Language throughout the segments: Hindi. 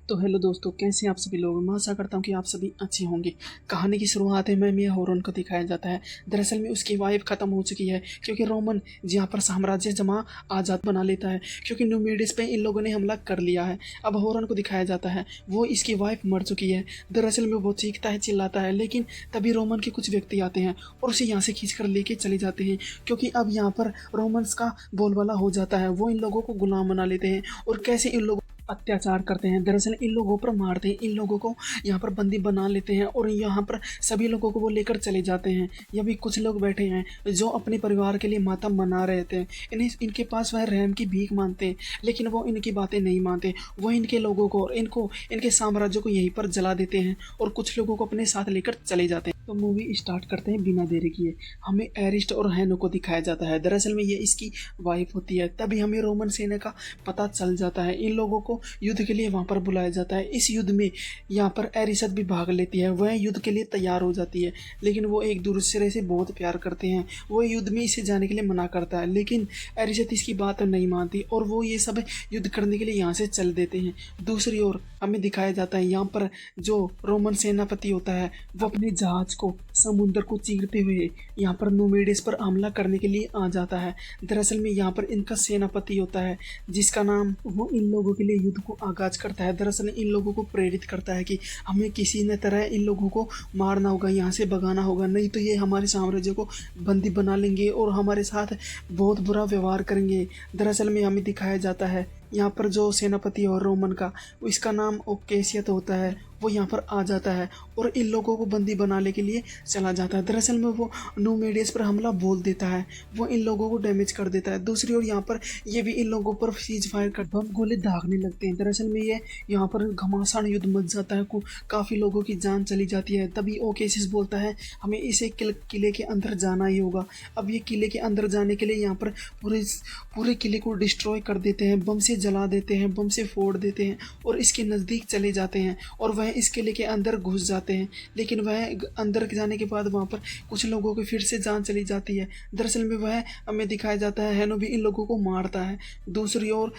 तो हेलो दोस्तों, कैसे हैं आप सभी लोग। मैं आशा करता हूँ कि आप सभी अच्छे होंगे। कहानी की शुरुआत है में होरन को दिखाया जाता है। दरअसल में उसकी वाइफ खत्म हो चुकी है क्योंकि रोमन जहाँ पर साम्राज्य जमा आज़ाद बना लेता है क्योंकि न्यूमिडिस पे इन लोगों ने हमला कर लिया है। अब होरन को दिखाया जाता है, वो इसकी वाइफ मर चुकी है। दरअसल में वो चीखता है, चिल्लाता है, लेकिन तभी रोमन के कुछ व्यक्ति आते हैं और उसे यहाँ से खींच कर लेके चले जाते हैं क्योंकि अब यहाँ पर रोमन्स का बोलबाला हो जाता है। वो इन लोगों को गुलाम बना लेते हैं और कैसे इन लोगों अत्याचार करते हैं। दरअसल इन लोगों पर मारते हैं, इन लोगों को यहाँ पर बंदी बना लेते हैं और यहाँ पर सभी लोगों को वो लेकर चले जाते हैं। यहाँ भी कुछ लोग बैठे हैं जो अपने परिवार के लिए मातम मना रहे थे। इनके पास वह रहम की भीख मांगते हैं, लेकिन वो इनकी बातें नहीं मानते। वो इनके लोगों को, इनको, इनके साम्राज्य को यहीं पर जला देते हैं और कुछ लोगों को अपने साथ लेकर चले जाते हैं। तो मूवी स्टार्ट करते हैं बिना देरी किए। हमें एरिस्ट और हैनो को दिखाया जाता है। दरअसल में ये इसकी वाइफ होती है। तभी हमें रोमन सेना का पता चल जाता है। इन लोगों को युद्ध के लिए वहाँ पर बुलाया जाता है। इस युद्ध में यहाँ पर एरिसत भी भाग लेती है। वह युद्ध के लिए तैयार हो जाती है, लेकिन वो एक दूसरे से बहुत प्यार करते हैं। वो युद्ध में इसे जाने के लिए मना करता है, लेकिन एरिसत इसकी बात नहीं मानती और वो ये सब युद्ध करने के लिए यहाँ से चल देते हैं। दूसरी ओर हमें दिखाया जाता है यहाँ पर जो रोमन सेनापति होता है वो अपने जहाज को समुद्र को चीरते हुए यहाँ पर न्यूमिडिस पर हमला करने के लिए आ जाता है। दरअसल में यहाँ पर इनका सेनापति होता है जिसका नाम, वो इन लोगों के लिए युद्ध को आगाज करता है। दरअसल इन लोगों को प्रेरित करता है कि हमें किसी न तरह इन लोगों को मारना होगा, यहाँ से भगाना होगा, नहीं तो ये हमारे साम्राज्य को बंदी बना लेंगे और हमारे साथ बहुत बुरा व्यवहार करेंगे। दरअसल में हमें दिखाया जाता है यहाँ पर जो सेनापति और रोमन का, इसका नाम ओकेसियत होता है, वो यहाँ पर आ जाता है और इन लोगों को बंदी बनाने के लिए चला जाता है। दरअसल में वो न्यूमिडिस पर हमला बोल देता है, वो इन लोगों को डैमेज कर देता है। दूसरी ओर यहाँ पर ये भी इन लोगों पर सीज फायर कर बम गोले दागने लगते हैं। दरअसल में ये यहाँ पर घमासान युद्ध मच जाता है, काफ़ी लोगों की जान चली जाती है। तभी ओकेसियस बोलता है हमें इसे किले के अंदर जाना ही होगा। अब ये किले के अंदर जाने के लिए यहाँ पर पूरे किले को डिस्ट्रॉय कर देते हैं, बम से जला देते हैं, बम से फोड़ देते हैं और इसके नज़दीक चले जाते हैं और वह इस किले के अंदर घुस जाते हैं। लेकिन वह अंदर जाने के बाद वहाँ पर कुछ लोगों की फिर से जान चली जाती है। दरअसल में वह हमें दिखाया जाता है हैनो भी इन लोगों को मारता है। दूसरी ओर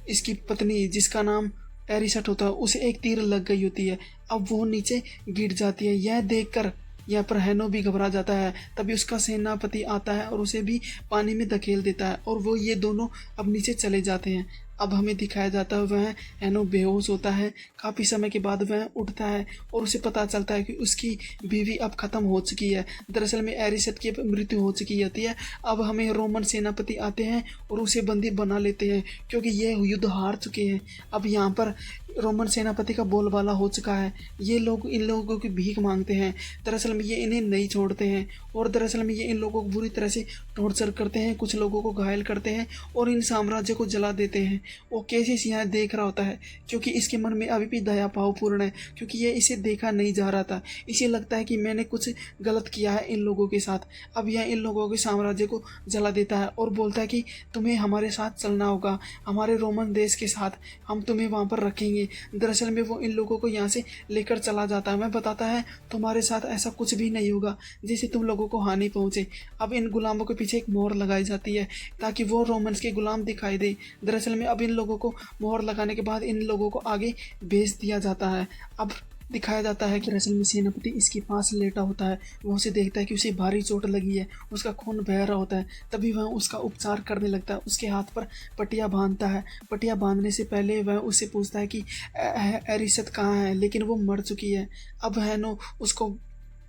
इसकी पत्नी जिसका नाम एरिसट होता है, उसे एक तीर लग गई होती है। अब वो नीचे गिर जाती है। यह देखकर यहाँ पर हैनो भी घबरा जाता है। तभी उसका सेनापति आता है और उसे भी पानी में धकेल देता है और वो ये दोनों अब नीचे चले जाते हैं। अब हमें दिखाया जाता है वह हैनो बेहोश होता है। काफ़ी समय के बाद वह उठता है और उसे पता चलता है कि उसकी बीवी अब ख़त्म हो चुकी है। दरअसल में एरिसत की मृत्यु हो चुकी होती है। अब हमें रोमन सेनापति आते हैं और उसे बंदी बना लेते हैं क्योंकि ये युद्ध हार चुके हैं। अब यहाँ पर रोमन सेनापति का बोलबाला हो चुका है। ये लोग इन लोगों की भीख मांगते हैं। दरअसल में ये इन्हें नहीं छोड़ते हैं और दरअसल में ये इन लोगों को बुरी तरह से टॉर्चर करते हैं, कुछ लोगों को घायल करते हैं और इन साम्राज्य को जला देते हैं। वो केसिस यहाँ देख रहा होता है क्योंकि इसके मन में अभी भी दया भावपूर्ण है, क्योंकि ये इसे देखा नहीं जा रहा था। इसे लगता है कि मैंने कुछ गलत किया है इन लोगों के साथ। अब यह इन लोगों के साम्राज्य को जला देता है और बोलता है कि तुम्हें हमारे साथ चलना होगा, हमारे रोमन देश के साथ, हम तुम्हें वहाँ पर रखेंगे। दरअसल में वो इन लोगों को यहाँ से लेकर चला जाता है। मैं बताता है तुम्हारे साथ ऐसा कुछ भी नहीं होगा जिससे तुम लोगों को हानि पहुँचे। अब इन गुलामों के पीछे एक मोहर लगाई जाती है ताकि वो रोमन्स के गुलाम दिखाई दे। दरअसल में अब इन लोगों को मोहर लगाने के बाद इन लोगों को आगे भेज दिया जाता है। अब दिखाया जाता है कि दरअसल में सेनापति इसके पास लेटा होता है। वो उसे देखता है कि उसे भारी चोट लगी है, उसका खून बह रहा होता है। तभी वह उसका उपचार करने लगता है, उसके हाथ पर पट्टियाँ बांधता है। पट्टियाँ बांधने से पहले वह उससे पूछता है कि एरिसत कहाँ है, लेकिन वो मर चुकी है। अब हैनो उसको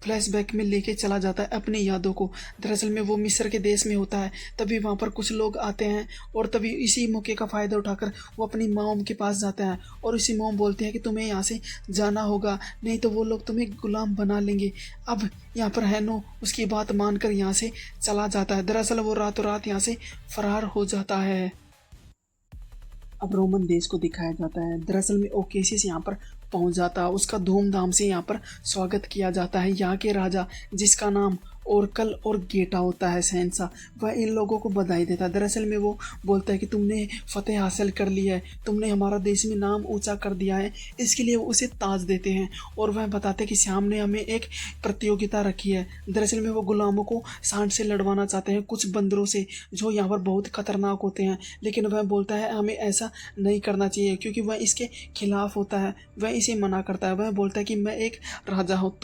फ्लैशबैक में लेके चला जाता है अपनी यादों को। दरअसल में वो मिस्र के देश में होता है। तभी वहाँ पर कुछ लोग आते हैं और तभी इसी मौके का फ़ायदा उठाकर वो अपनी मॉम के पास जाता है और इसी मॉम बोलते हैं कि तुम्हें यहाँ से जाना होगा, नहीं तो वो लोग तुम्हें गुलाम बना लेंगे। अब यहाँ पर हैनो उसकी बात मानकर यहाँ से चला जाता है। दरअसल वो रातों रात यहाँ से फरार हो जाता है। अब रोमन देश को दिखाया जाता है। दरअसल में ओकेसिस यहाँ पर पहुँच जाता है, उसका धूमधाम से यहाँ पर स्वागत किया जाता है। यहाँ के राजा जिसका नाम ओरकल और गेटा होता है शहंशाह, वह इन लोगों को बधाई देता है। दरअसल में वो बोलता है कि तुमने फतेह हासिल कर लिया है, तुमने हमारा देश में नाम ऊंचा कर दिया है, इसके लिए वो उसे ताज देते हैं। और वह बताते हैं कि श्याम ने हमें एक प्रतियोगिता रखी है। दरअसल में वो गुलामों को सांड से लड़वाना चाहते हैं, कुछ बंदरों से जो यहाँ पर बहुत खतरनाक होते हैं। लेकिन वह बोलता है हमें ऐसा नहीं करना चाहिए, क्योंकि वह इसके खिलाफ होता है, वह इसे मना करता है। वह बोलता है कि मैं एक राजा हूँ,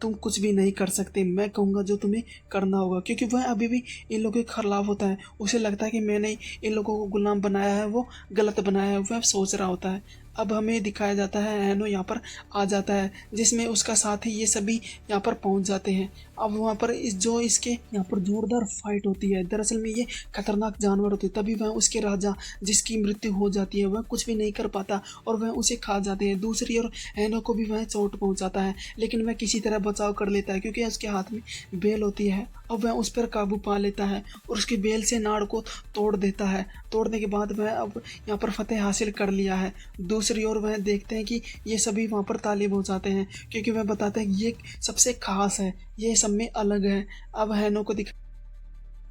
तुम कुछ भी नहीं कर सकते, मैं कहूँगा जो तुम्हें करना होगा। क्योंकि वह अभी भी इन लोगों के खिलाफ होता है, उसे लगता है कि मैंने इन लोगों को गुलाम बनाया है, वो गलत बनाया है, वह सोच रहा होता है। अब हमें दिखाया जाता है हैनो यहाँ पर आ जाता है, जिसमें उसका साथी ये सभी यहाँ पर पहुँच जाते हैं। अब वहाँ पर इसके यहाँ पर जोरदार फाइट होती है। दरअसल में ये खतरनाक जानवर होते हैं। तभी वह उसके राजा जिसकी मृत्यु हो जाती है, वह कुछ भी नहीं कर पाता और वह उसे खा जाते हैं। दूसरी ओर हैनो को भी वह चोट पहुँचाता है, लेकिन वह किसी तरह बचाव कर लेता है, क्योंकि उसके हाथ में बेल होती है। अब वह उस पर काबू पा लेता है और उसके बेल से नाड़ को तोड़ देता है। तोड़ने के बाद वह अब यहाँ पर फतेह हासिल कर लिया है। दूसरी ओर वह देखते हैं कि ये सभी वहाँ पर तालिब हो जाते हैं, क्योंकि वह बताते हैं कि ये सबसे खास है, ये सब में अलग है। अब हैनो को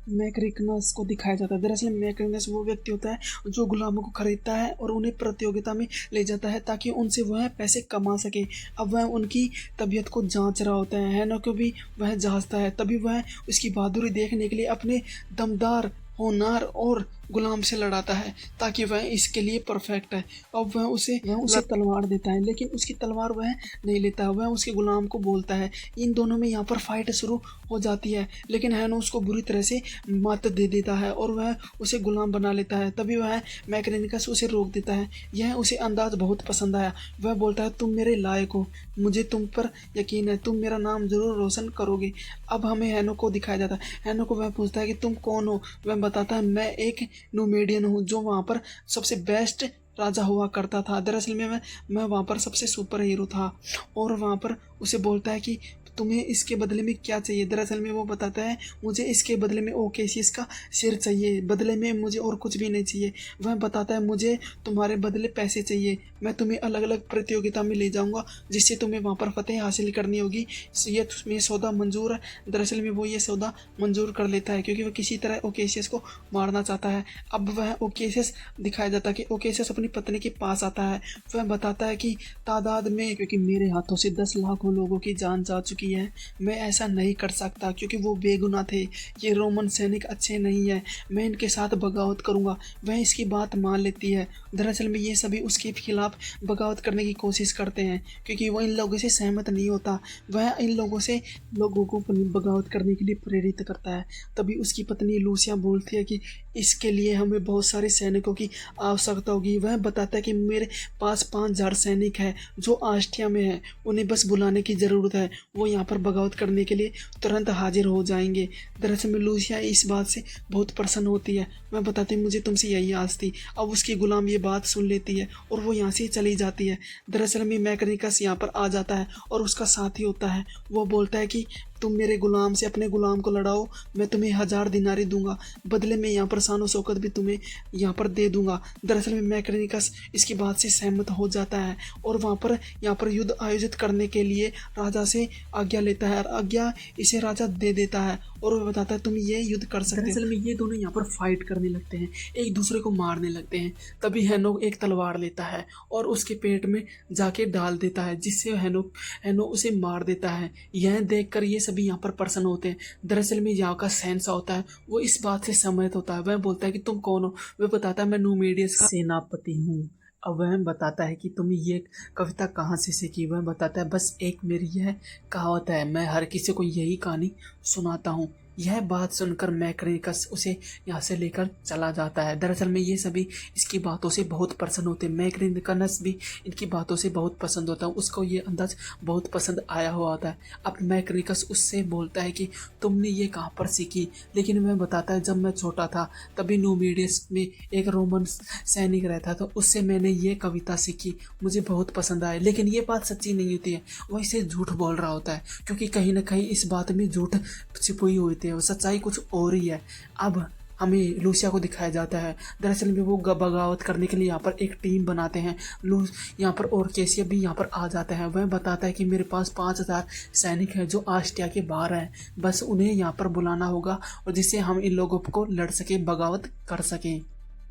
मैक्रिकनस को दिखाया जाता है। दरअसल मैक्रिकनस वो व्यक्ति होता है जो गुलामों को खरीदता है और उन्हें प्रतियोगिता में ले जाता है, ताकि उनसे वह पैसे कमा सके। अब वह उनकी तबीयत को जांच रहा होता है, हैनो को भी वह जांचता है। तभी वह उसकी बहादुरी देखने के लिए अपने दमदार होनहार और गुलाम से लड़ाता है, ताकि वह इसके लिए परफेक्ट है। अब वह उसे तलवार देता है, लेकिन उसकी तलवार वह नहीं लेता। वह उसके गुलाम को बोलता है। इन दोनों में यहाँ पर फाइट शुरू हो जाती है, लेकिन हैनो उसको बुरी तरह से मात दे देता है और वह उसे गुलाम बना लेता है। तभी वह मैक्रेनिकस उसे रोक देता है। यह उसे अंदाज बहुत पसंद आया। वह बोलता है तुम मेरे लायक हो, मुझे तुम पर यकीन है, तुम मेरा नाम जरूर रोशन करोगे। अब हमें हैनो को दिखाया जाता है। हैनो को वह पूछता है कि तुम कौन हो। वह बताता है मैं एक नूमेडियन हूँ, जो वहाँ पर सबसे बेस्ट राजा हुआ करता था। दरअसल में मैं वहाँ पर सबसे सुपर हीरो था। और वहाँ पर उसे बोलता है कि तुम्हें इसके बदले में क्या चाहिए। दरअसल में वो बताता है मुझे इसके बदले में ओकेसियस का सिर चाहिए, बदले में मुझे और कुछ भी नहीं चाहिए। वह बताता है मुझे तुम्हारे बदले पैसे चाहिए, मैं तुम्हें अलग अलग प्रतियोगिता में ले जाऊंगा, जिससे तुम्हें वहाँ पर फतेह हासिल करनी होगी। ये तुम्हें सौदा मंजूर है। दरअसल में वो ये सौदा मंजूर कर लेता है, क्योंकि वह किसी तरह ओकेसियस को मारना चाहता है। अब वह ओकेसियस दिखाया जाता है कि ओकेसियस अपनी पत्नी के पास आता है। वह बताता है कि तादाद में, क्योंकि मेरे हाथों से 10 लाखों लोगों की जान जा चुकी है, मैं ऐसा नहीं कर सकता, क्योंकि वो बेगुनाह थे। ये रोमन सैनिक अच्छे नहीं है, मैं इनके साथ बगावत करूंगा। वह इसकी बात मान लेती है। दरअसल में ये सभी उसके खिलाफ बगावत करने की कोशिश करते हैं, क्योंकि वो इन लोगों से सहमत नहीं होता। वह इन लोगों को बगावत करने के लिए प्रेरित करता है। तभी उसकी पत्नी लूसिया बोलती है कि इसके लिए हमें बहुत सारे सैनिकों की आवश्यकता होगी। वह बताता है कि मेरे पास 5000 सैनिक है जो आस्ट्रिया में है, उन्हें बस बुलाने की ज़रूरत है, वो यहाँ पर बगावत करने के लिए तुरंत हाजिर हो जाएंगे। दरअसल में लूसिया इस बात से बहुत प्रसन्न होती है। वह बताती है मुझे तुमसे यही आस थी। अब उसकी गुलाम ये बात सुन लेती है और वो यहाँ से चली जाती है। दरअसल में मैक्रिकस यहाँ पर आ जाता है और उसका साथी होता है। वो बोलता है कि तुम मेरे गुलाम से अपने गुलाम को लड़ाओ, मैं तुम्हें 1000 दिनारी दूंगा, बदले में यहाँ पर शानो शौकत भी तुम्हें यहाँ पर दे दूंगा। दरअसल में मैक्रिकस इसकी बात से सहमत हो जाता है और वहाँ पर यहाँ पर युद्ध आयोजित करने के लिए राजा से आज्ञा लेता है और आज्ञा इसे राजा दे देता है और वह बताता है तुम ये युद्ध कर सकते हो। दरअसल में ये दोनों यहाँ पर फाइट करने लगते हैं, एक दूसरे को मारने लगते हैं। तभी हैनो एक तलवार लेता है और उसके पेट में जाके डाल देता है, जिससे हैनो उसे मार देता है। यह देखकर ये सभी यहाँ पर प्रसन्न होते हैं। दरअसल में यहाँ का शहंशाह होता है, वो इस बात से सहमत होता है। वह बोलता है कि तुम कौन हो। वह बताता है मैं नूमेडियस का सेनापति हूँ। अब वह बताता है कि तुम ये कविता कहाँ से सीखी। वह बताता है बस एक मेरी यह कहावत है, मैं हर किसी को यही कहानी सुनाता हूँ। यह बात सुनकर मैक्रिकस उसे यहाँ से लेकर चला जाता है। दरअसल में ये सभी इसकी बातों से बहुत प्रसन्न होते हैं। मैक्रिकस भी इनकी बातों से बहुत पसंद होता है, उसको ये अंदाज बहुत पसंद आया हुआ होता है। अब मैक्रिकस उससे बोलता है कि तुमने ये कहाँ पर सीखी। लेकिन वह बताता है जब मैं छोटा था तभी नूमेडियस में एक रोमन सैनिक रहता, तो उससे मैंने ये कविता सीखी, मुझे बहुत पसंद आया। लेकिन ये बात सच्ची नहीं होती है, वह इसे झूठ बोल रहा होता है, क्योंकि कहीं ना कहीं इस बात में झूठ छिपी हुई होती है, वो सच्चाई कुछ और ही है। अब हमें लूसिया को दिखाया जाता है। दरअसल में वो बगावत करने के लिए यहाँ पर एक टीम बनाते हैं। लूस यहाँ पर और कैसिया भी यहाँ पर आ जाता है। वह बताता है कि मेरे पास 5,000 सैनिक हैं जो आस्ट्रिया के बाहर हैं, बस उन्हें यहाँ पर बुलाना होगा और जिससे हम इन लोगों को लड़ सके, बगावत कर सकें।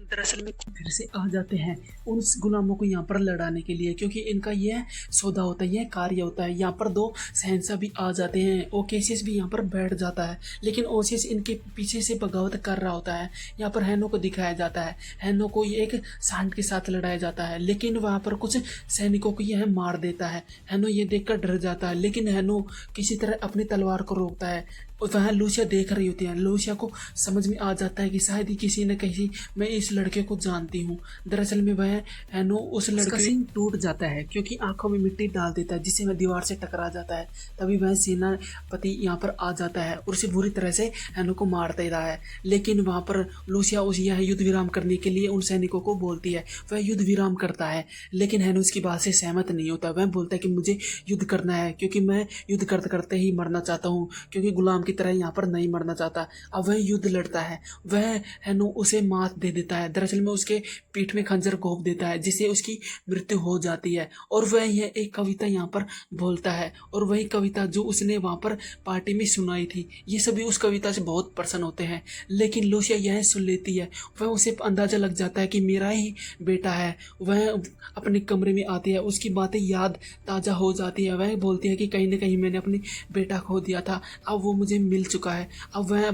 दरअसल में फिर से आ जाते हैं उन गुलामों को यहाँ पर लड़ाने के लिए, क्योंकि इनका यह सौदा होता है, यह कार्य होता है। यहाँ पर 2 शहंशाह भी आ जाते हैं। ओकेसियस भी यहाँ पर बैठ जाता है, लेकिन ओसियस इनके पीछे से बगावत कर रहा होता है। यहाँ पर हैनो को दिखाया जाता है। हैनो को एक सांड के साथ लड़ाया जाता है, लेकिन वहाँ पर कुछ सैनिकों को यह मार देता है। हैनो ये देखकर डर जाता है, लेकिन हैनो किसी तरह अपनी तलवार को रोकता है। और वहाँ लूसिया देख रही होती है। लूसिया को समझ में आ जाता है कि शायद ही किसी न कहीं मैं इस लड़के को जानती हूँ। दरअसल में वह हैनो उस लड़के से टूट जाता है, क्योंकि आंखों में मिट्टी डाल देता है, जिससे वह दीवार से टकरा जाता है। तभी वह सेनापति यहाँ पर आ जाता है और उसे बुरी तरह से हैनो को मार दे रहा है। लेकिन वहाँ पर लूसिया उस यह युद्ध विराम करने के लिए उन सैनिकों को बोलती है। वह युद्ध विराम करता है, लेकिन हैनो उसकी बात से सहमत नहीं होता। वह बोलता है कि मुझे युद्ध करना है, क्योंकि मैं युद्ध करते करते ही मरना चाहता हूँ, क्योंकि गुलाम की तरह यहाँ पर नहीं मरना चाहता। अब वह युद्ध लड़ता है। वह हैनो उसे मात दे देता है। दरअसल में उसके पीठ में खंजर घोंप देता है, जिससे उसकी मृत्यु हो जाती है। और वह यह एक कविता यहाँ पर बोलता है, और वही कविता जो उसने वहाँ पर पार्टी में सुनाई थी। ये सभी उस कविता से बहुत प्रसन्न होते हैं, लेकिन लूसिया यह सुन लेती है। वह उसे अंदाजा लग जाता है कि मेरा ही बेटा है। वह अपने कमरे में आती है, उसकी बातें याद ताज़ा हो जाती है। वह बोलती है कि कहीं ना कहीं मैंने अपने बेटा खो दिया था, अब वो मुझे मिल चुका है। अब वह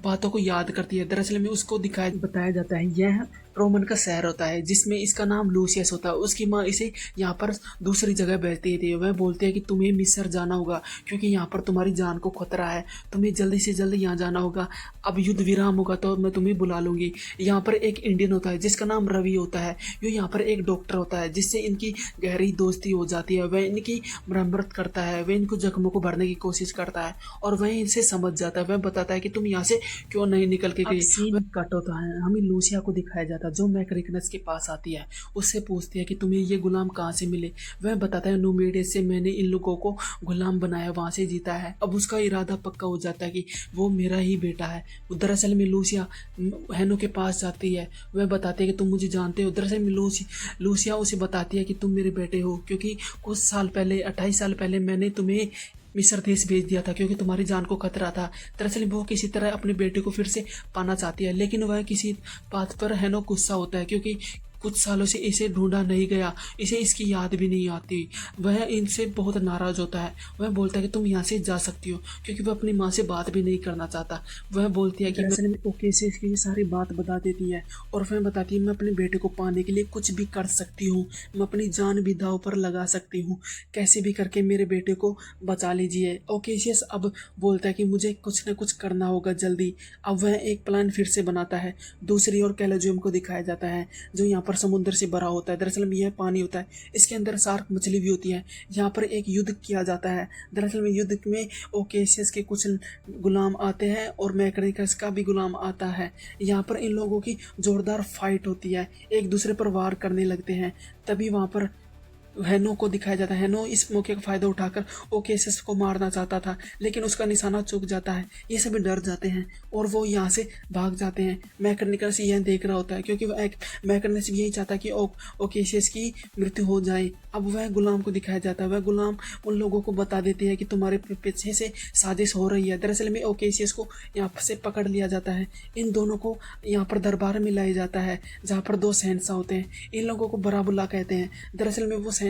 बातों को याद करती है। दरअसल में उसको बताया जाता है यह रोमन का शहर होता है, जिसमें इसका नाम लूसियस होता है। उसकी माँ इसे यहाँ पर दूसरी जगह भेजती थी। वह बोलते हैं कि तुम्हें मिस्र जाना होगा, क्योंकि यहाँ पर तुम्हारी जान को खतरा है, तुम्हें जल्दी से जल्दी यहाँ जाना होगा। अब युद्ध विराम होगा तो मैं तुम्हें बुला लूँगी। यहाँ पर एक इंडियन होता है जिसका नाम रवि होता है, जो यहाँ पर एक डॉक्टर होता है, जिससे इनकी गहरी दोस्ती हो जाती है। वह इनकी मरम्मत करता है, वह इनको जख्मों को भरने की कोशिश करता है, और वह इनसे समझ जाता है। वह बताता है कि तुम यहाँ से क्यों नहीं निकल के गई। सीन कट होता है, हमें लूसिया को दिखाया जाता है, जो मैक्रिकनस के पास आती है। उससे पूछती है कि तुम्हें ये गुलाम कहाँ से मिले। वह बताता है न्यूमेडियस से मैंने इन लोगों को गुलाम बनाया, वहाँ से जीता है। अब उसका इरादा पक्का हो जाता है कि वो मेरा ही बेटा है। दरअसल में लूसिया हैनो के पास जाती है। वह बताती है कि तुम मुझे जानते हो। दरअसल में लूसिया उसे बताती है कि तुम मेरे बेटे हो, क्योंकि कुछ साल पहले 28 साल पहले मैंने तुम्हें मिस्र देश भेज दिया था, क्योंकि तुम्हारी जान को खतरा था। दरअसल वो किसी तरह अपने बेटे को फिर से पाना चाहती है, लेकिन वह किसी बात पर हैनो गुस्सा होता है, क्योंकि कुछ सालों से इसे ढूंढा नहीं गया, इसे इसकी याद भी नहीं आती। वह इनसे बहुत नाराज होता है। वह बोलता है कि तुम यहाँ से जा सकती हो, क्योंकि वह अपनी माँ से बात भी नहीं करना चाहता। वह बोलती है कि मैं ओके से इसकी सारी बात बता देती है, और वह बताती है मैं अपने बेटे को पाने के लिए कुछ भी कर सकती हूँ, मैं अपनी जान भी दांव पर लगा सकती हूँ, कैसे भी करके मेरे बेटे को बचा लीजिए। ओकेशियस अब बोलता है कि मुझे कुछ न कुछ करना होगा जल्दी। अब वह एक प्लान फिर से बनाता है। दूसरी ओर कैलोजियम को दिखाया जाता है, जो यहाँ पर समुद्र से भरा होता है। दरअसल में यह पानी होता है, इसके अंदर शार्क मछली भी होती है। यहाँ पर एक युद्ध किया जाता है। दरअसल में युद्ध में ओकेशियस के कुछ गुलाम आते हैं और मैक्रिकस का भी गुलाम आता है। यहाँ पर इन लोगों की जोरदार फाइट होती है, एक दूसरे पर वार करने लगते हैं। तभी वहाँ पर हैनो को दिखाया जाता है। हैनो इस मौके का फायदा उठाकर ओकेशियस को मारना चाहता था, लेकिन उसका निशाना चूक जाता है। ये सभी डर जाते हैं और वो यहाँ से भाग जाते हैं। मैक्रिकस यह देख रहा होता है, क्योंकि वह एक मैक्रिकस यही चाहता है कि ओकेशियस की मृत्यु हो जाए। अब वह गुलाम को दिखाया जाता है। वह गुलाम उन लोगों को बता देती है कि तुम्हारे पीछे से साजिश हो रही है। दरअसल में ओकेशियस को यहाँ से पकड़ लिया जाता है। इन दोनों को यहाँ पर दरबार में लाया जाता है, जहाँ पर 2 शहंशाह होते हैं। इन लोगों को बराबुल्ला कहते हैं। दरअसल में वो शहंशाह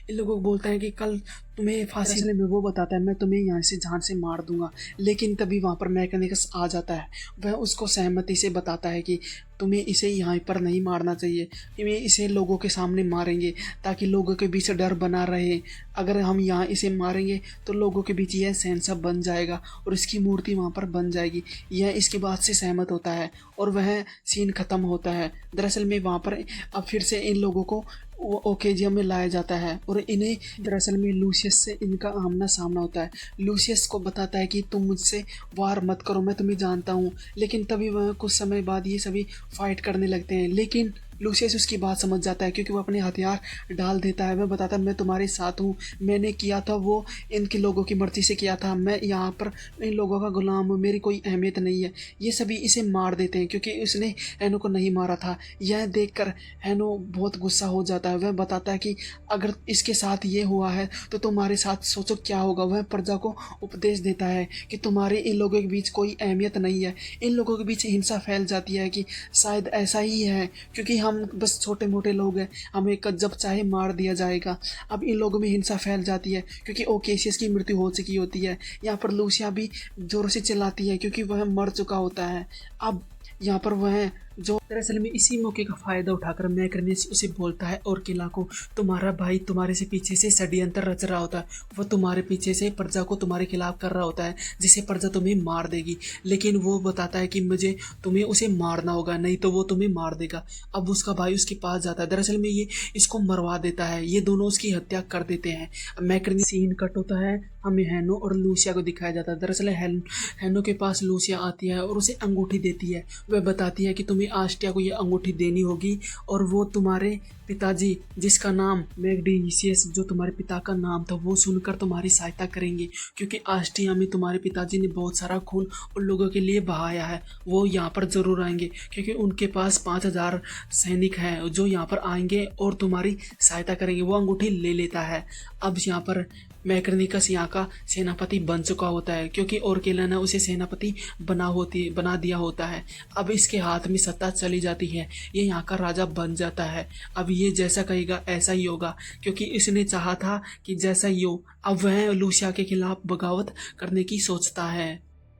इन लोगों को बोलता है कि कल तुम्हें फांसी में वो बताता है मैं तुम्हें यहाँ से जान से मार दूंगा। लेकिन तभी वहाँ पर मैकेनिकस आ जाता है। वह उसको सहमति से बताता है कि तुम्हें इसे यहाँ पर नहीं मारना चाहिए, तुम्हें इसे लोगों के सामने मारेंगे ताकि लोगों के बीच डर बना रहे। अगर हम यहाँ इसे मारेंगे तो लोगों के बीच यह शहंशाह बन जाएगा और इसकी मूर्ति वहाँ पर बन जाएगी। यह इसकी बात से सहमत होता है और वह सीन ख़त्म होता है। दरअसल में वहाँ पर अब फिर से इन लोगों को ओकेजियम में लाया जाता है और इन्हें दरअसल में लूसियस से इनका आमना सामना होता है। लूसियस को बताता है कि तुम मुझसे वार मत करो, मैं तुम्हें जानता हूँ। लेकिन तभी वह कुछ समय बाद ये सभी फाइट करने लगते हैं। लेकिन लूसियस उसकी बात समझ जाता है क्योंकि वो अपने हथियार डाल देता है। वह बताता है मैं तुम्हारे साथ हूँ, मैंने किया था वो इनके लोगों की मर्जी से किया था, मैं यहाँ पर इन लोगों का गुलाम हूँ, मेरी कोई अहमियत नहीं है। ये सभी इसे मार देते हैं क्योंकि उसने हैनो को नहीं मारा था। यह देखकर हैनो बहुत गुस्सा हो जाता है। वह बताता है कि अगर इसके साथ ये हुआ है तो तुम्हारे साथ सोचो क्या होगा। वह प्रजा को उपदेश देता है कि तुम्हारे इन लोगों के बीच कोई अहमियत नहीं है। इन लोगों के बीच हिंसा फैल जाती है कि शायद ऐसा ही है क्योंकि हम बस छोटे मोटे लोग हैं, हमें जब चाहे मार दिया जाएगा। अब इन लोगों में हिंसा फैल जाती है क्योंकि ओकेशियस की मृत्यु हो चुकी होती है। यहाँ पर लूसिया भी जोरों से चिल्लाती है क्योंकि वह मर चुका होता है। अब यहाँ पर वह जो दरअसल में इसी मौके का फायदा उठाकर मैकर्निस उसे बोलता है और किला को तुम्हारा भाई तुम्हारे से पीछे से षड्यंत्र रच रहा होता है, वो तुम्हारे पीछे से प्रजा को तुम्हारे खिलाफ कर रहा होता है जिससे प्रजा तुम्हें मार देगी। लेकिन वो बताता है कि मुझे तुम्हें उसे मारना होगा, नहीं तो वो तुम्हें मार देगा। अब उसका भाई उसके पास जाता है, दरअसल में ये इसको मरवा देता है, ये दोनों उसकी हत्या कर देते हैं। मैकर्निस सीन कट होता है, हमें हैनो और लूसिया को दिखाया जाता है। दरअसल हैनो के पास लूसिया आती है और उसे अंगूठी देती है। वह बताती है कि तुम्हें आस्टिया को ये अंगूठी देनी होगी और वो तुम्हारे पिताजी जिसका नाम मैग्डीसियस जो तुम्हारे पिता का नाम था वो सुनकर तुम्हारी सहायता करेंगे क्योंकि आस्टिया में तुम्हारे पिताजी ने बहुत सारा खून उन लोगों के लिए बहाया है। वो यहाँ पर ज़रूर आएंगे क्योंकि उनके पास 5000 सैनिक हैं जो यहाँ पर आएंगे और तुम्हारी सहायता करेंगे। वो अंगूठी ले लेता है। अब यहाँ पर मैकर्निकस यहाँ का सेनापति बन चुका होता है क्योंकि ओरकेला ने उसे सेनापति बना दिया होता है। अब इसके हाथ में सत्ता चली जाती है, ये यहाँ का राजा बन जाता है। अब ये जैसा कहेगा ऐसा ही होगा क्योंकि इसने चाहा था कि जैसा ही हो। अब वह लूसिया के खिलाफ बगावत करने की सोचता है।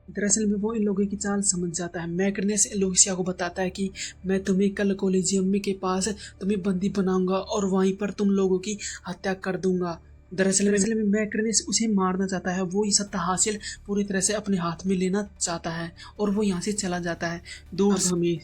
दरअसल में वो इन लोगों की चाल समझ जाता है। मैकर्निस लूसिया को बताता है कि मैं तुम्हें कल कोलिजियम के पास तुम्हें बंदी बनाऊंगा और वहीं पर तुम लोगों की हत्या कर दूंगा। दरअसल में मैकर्निस उसे मारना चाहता है, वो ये सत्ता हासिल पूरी तरह से अपने हाथ में लेना चाहता है और वो यहाँ से चला जाता है दूर। हमें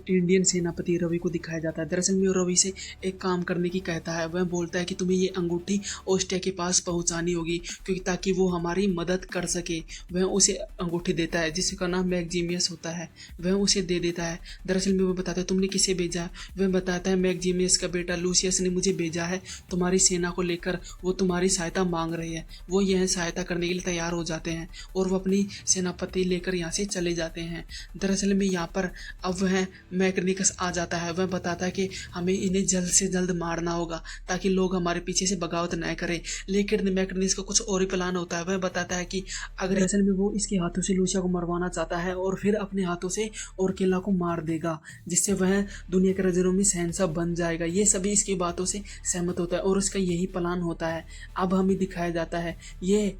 इंडियन सेनापति रवि को दिखाया जाता है। दरअसल में रवि से एक काम करने की कहता है। वह बोलता है कि तुम्हें ये अंगूठी ऑस्ट्रिया के पास पहुँचानी होगी क्योंकि ताकि वो हमारी मदद कर सके। वह उसे अंगूठी देता है जिसका नाम मैक्जिमियस होता है, वह उसे दे देता है। दरअसल में वो बताता है तुमने किसे भेजा है। वह बताता है मैक्जिमियस का बेटा लूसियस ने मुझे भेजा है तुम्हारी सेना को लेकर, वो तुम्हारी सहायता मांग रही है। वो यह सहायता करने के लिए तैयार हो जाते हैं और वो अपनी सेनापति लेकर यहाँ से चले जाते हैं। दरअसल में यहाँ पर अब वह मैकर्निकस आ जाता है। वह बताता है कि हमें इन्हें जल्द से जल्द मारना होगा ताकि लोग हमारे पीछे से बगावत न करें। लेकिन मैकर्निकस का कुछ और ही प्लान होता है। वह बताता है कि अगर असल में वो इसके हाथों से लूसिया को मरवाना चाहता है और फिर अपने हाथों से ओरकेला को मार देगा जिससे वह दुनिया के नजरों में शहंशाह बन जाएगा। ये सभी इसकी बातों से सहमत होता है और उसका यही प्लान होता है। अब हमें दिखाया जाता है ये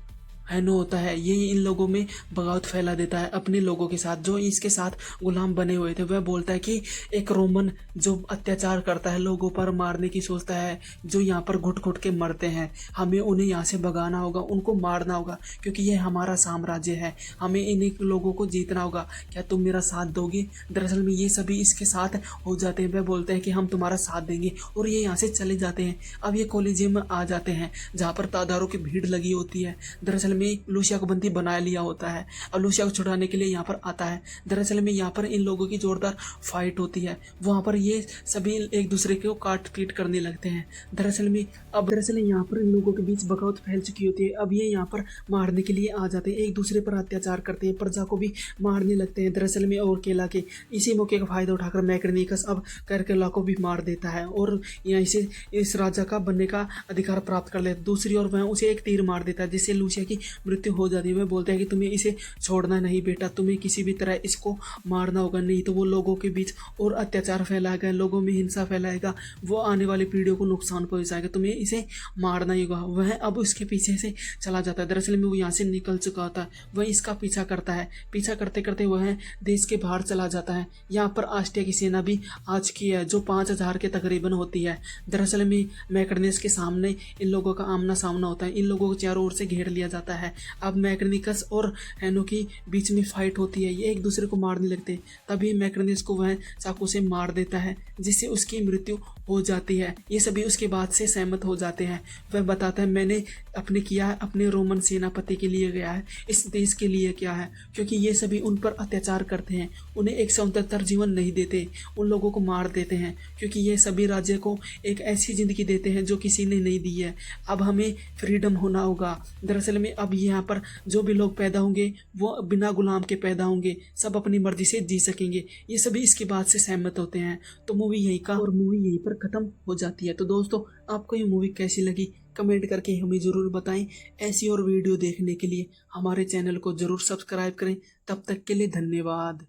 हैनो होता है, ये इन लोगों में बगावत फैला देता है अपने लोगों के साथ जो इसके साथ गुलाम बने हुए थे। वह बोलता है कि एक रोमन जो अत्याचार करता है, लोगों पर मारने की सोचता है, जो यहाँ पर घुट घुट के मरते हैं, हमें उन्हें यहाँ से भगाना होगा, उनको मारना होगा क्योंकि ये हमारा साम्राज्य है, हमें इन लोगों को जीतना होगा। क्या तुम मेरा साथ दोगे? दरअसल में ये सभी इसके साथ हो जाते हैं। वह बोलते हैं कि हम तुम्हारा साथ देंगे और ये यहाँ से चले जाते हैं। अब ये कोलिजियम में आ जाते हैं जहाँ पर तादारों की भीड़ लगी होती है। दरअसल में लूसिया को बंदी बना लिया होता है। अब लूसिया को छुड़ाने के लिए यहाँ पर आता है। दरअसल में यहाँ पर इन लोगों की जोरदार फाइट होती है। वहाँ पर ये सभी एक दूसरे को काट पीट करने लगते हैं। दरअसल यहाँ पर इन लोगों के बीच बगावत फैल चुकी होती है। अब ये यहाँ पर मारने के लिए आ जाते हैं, एक दूसरे पर अत्याचार करते हैं, प्रजा को भी मारने लगते हैं। दरअसल में ओरकेला के इसी मौके का फायदा उठाकर मैकर्निकस अब करकेला को भी मार देता है और यहाँ से इस राजा का बनने का अधिकार प्राप्त कर लेता है। दूसरी ओर वह उसे एक तीर मार देता है जिससे लूसिया की मृत्यु हो जाती है। वह बोलते हैं कि तुम्हें इसे छोड़ना नहीं बेटा, तुम्हें किसी भी तरह इसको मारना होगा, नहीं तो वो लोगों के बीच और अत्याचार फैलाएगा, लोगों में हिंसा फैलाएगा, वो आने वाली पीढ़ियों को नुकसान पहुंचाएगा, तुम्हें इसे मारना ही होगा। वह अब उसके पीछे से चला जाता है। दरअसल में वो यहाँ से निकल चुका होता है। वह इसका पीछा करता है, पीछा करते करते वह देश के बाहर चला जाता है। यहाँ पर आस्ट्रिया की सेना भी आ चुकी है जो 5000 के तकरीबन होती है। दरअसल में मैकर्निस के सामने इन लोगों का आमना सामना होता है। इन लोगों को चारों ओर से घेर लिया जाता है। है। अब मैग्नीकस और हैनो की बीच में फाइट होती है, ये एक दूसरे को मारने लगते हैं। तभी मैग्नीकस को वह चाकू से मार देता है जिससे उसकी मृत्यु हो जाती है। ये सभी उसके बाद से सहमत हो जाते हैं। वह बताता है मैंने अपने किया है, अपने रोमन सेनापति के लिए गया है, इस देश के लिए क्या है, क्योंकि ये सभी उन पर अत्याचार करते हैं, उन्हें एक स्वतंत्र जीवन नहीं देते, उन लोगों को मार देते हैं, क्योंकि ये सभी राज्य को एक ऐसी ज़िंदगी देते हैं जो किसी ने नहीं दी है। अब हमें फ्रीडम होना होगा। दरअसल में अब यहाँ पर जो भी लोग पैदा होंगे वो बिना गुलाम के पैदा होंगे, सब अपनी मर्जी से जी सकेंगे। ये सभी इसके बाद से सहमत होते हैं। तो मूवी यहीं का और मूवी यहीं पर ख़त्म हो जाती है। तो दोस्तों, आपको ये मूवी कैसी लगी कमेंट करके हमें ज़रूर बताएं। ऐसी और वीडियो देखने के लिए हमारे चैनल को ज़रूर सब्सक्राइब करें। तब तक के लिए धन्यवाद।